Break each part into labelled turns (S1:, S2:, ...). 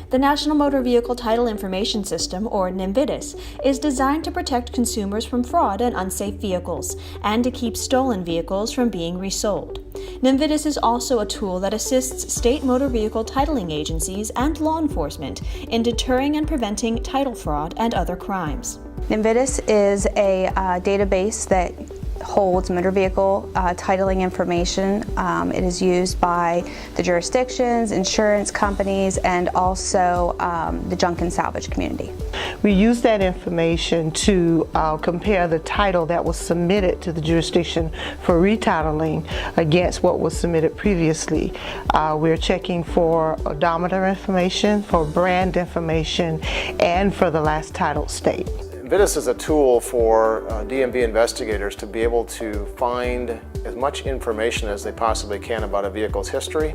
S1: The National Motor Vehicle Title Information System, or NMVIDIS, is designed to protect consumers from fraud and unsafe vehicles, and to keep stolen vehicles from being resold. NMVIDIS is also a tool that assists state motor vehicle titling agencies and law enforcement in deterring and preventing title fraud and other crimes.
S2: NMVIDIS is a database that holds motor vehicle titling information. It is used by the jurisdictions, insurance companies, and also the junk and salvage community.
S3: We use that information to compare the title that was submitted to the jurisdiction for retitling against what was submitted previously. We're checking for odometer information, for brand information, and for the last titled state.
S4: NMVIDIS is a tool for DMV investigators to be able to find as much information as they possibly can about a vehicle's history,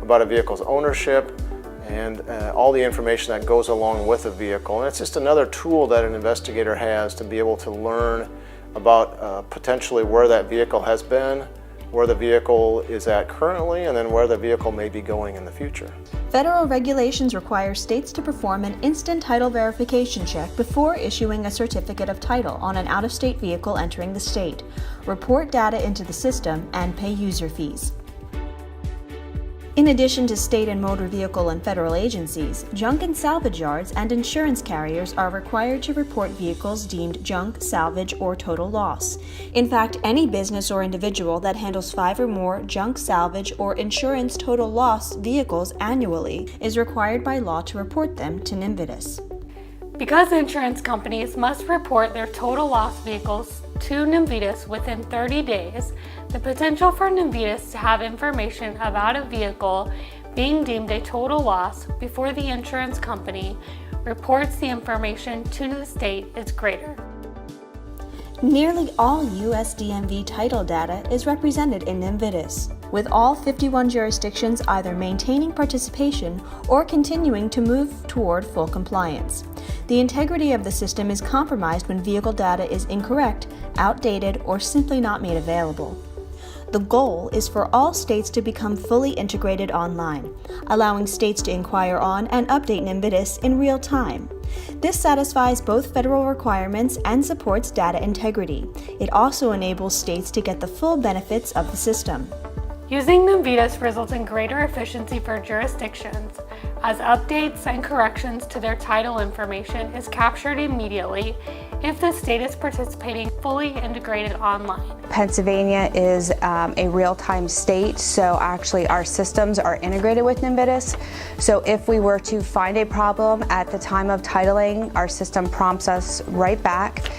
S4: about a vehicle's ownership, and all the information that goes along with a vehicle. And it's just another tool that an investigator has to be able to learn about potentially where that vehicle has been, where the vehicle is at currently, and then where the vehicle may be going in the future.
S1: Federal regulations require states to perform an instant title verification check before issuing a certificate of title on an out-of-state vehicle entering the state, report data into the system, and pay user fees. In addition to state and motor vehicle and federal agencies, junk and salvage yards and insurance carriers are required to report vehicles deemed junk, salvage, or total loss. In fact, any business or individual that handles 5 or more junk, salvage, or insurance total loss vehicles annually is required by law to report them to NMVIDIS.
S5: Because insurance companies must report their total loss vehicles to NMVIDIS within 30 days, the potential for NMVIDIS to have information about a vehicle being deemed a total loss before the insurance company reports the information to the state is greater.
S1: Nearly all U.S. DMV title data is represented in NMVIDIS, with all 51 jurisdictions either maintaining participation or continuing to move toward full compliance. The integrity of the system is compromised when vehicle data is incorrect, outdated, or simply not made available. The goal is for all states to become fully integrated online, allowing states to inquire on and update NMVIDIS in real time. This satisfies both federal requirements and supports data integrity. It also enables states to get the full benefits of the system.
S5: Using NMVIDIS results in greater efficiency for jurisdictions, as updates and corrections to their title information is captured immediately if the state is participating fully integrated online.
S2: Pennsylvania is a real-time state, so actually our systems are integrated with NMVIDIS. So if we were to find a problem at the time of titling, our system prompts us right back,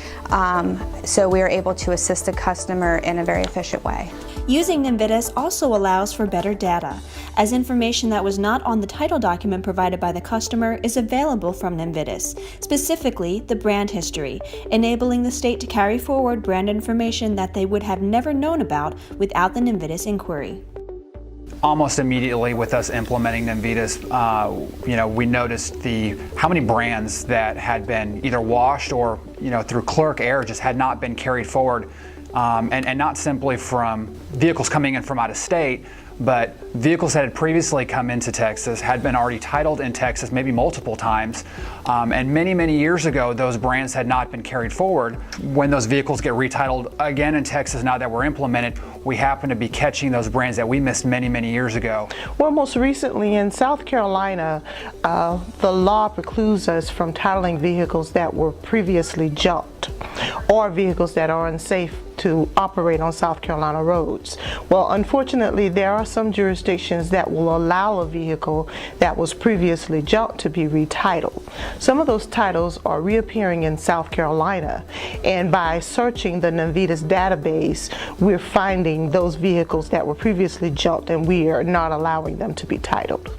S2: so we are able to assist a customer in a very efficient way.
S1: Using NMVIDIS also allows for better data, as information that was not on the title document provided by the customer is available from NMVIDIS, specifically the brand history, enabling the state to carry forward brand information that they would have never known about without the NMVIDIS inquiry.
S6: Almost immediately with us implementing NMVIDIS, we noticed how many brands that had been either washed or, through clerk error just had not been carried forward. And not simply from vehicles coming in from out of state, but vehicles that had previously come into Texas, had been already titled in Texas maybe multiple times, and many years ago those brands had not been carried forward. When those vehicles get retitled again in Texas now that we're implemented, we happen to be catching those brands that we missed many years ago.
S3: Well, most recently in South Carolina, the law precludes us from titling vehicles that were previously junked or vehicles that are unsafe to operate on South Carolina roads. Well, unfortunately, there are some jurisdictions that will allow a vehicle that was previously junked to be retitled. Some of those titles are reappearing in South Carolina, and by searching the NMVIDIS database, we're finding those vehicles that were previously junked, and we are not allowing them to be titled.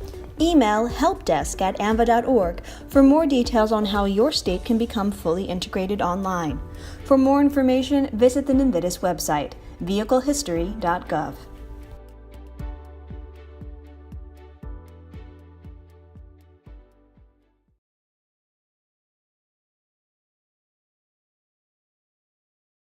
S1: Email helpdesk@anva.org for more details on how your state can become fully integrated online. For more information, visit the NMVIDIS website, vehiclehistory.gov.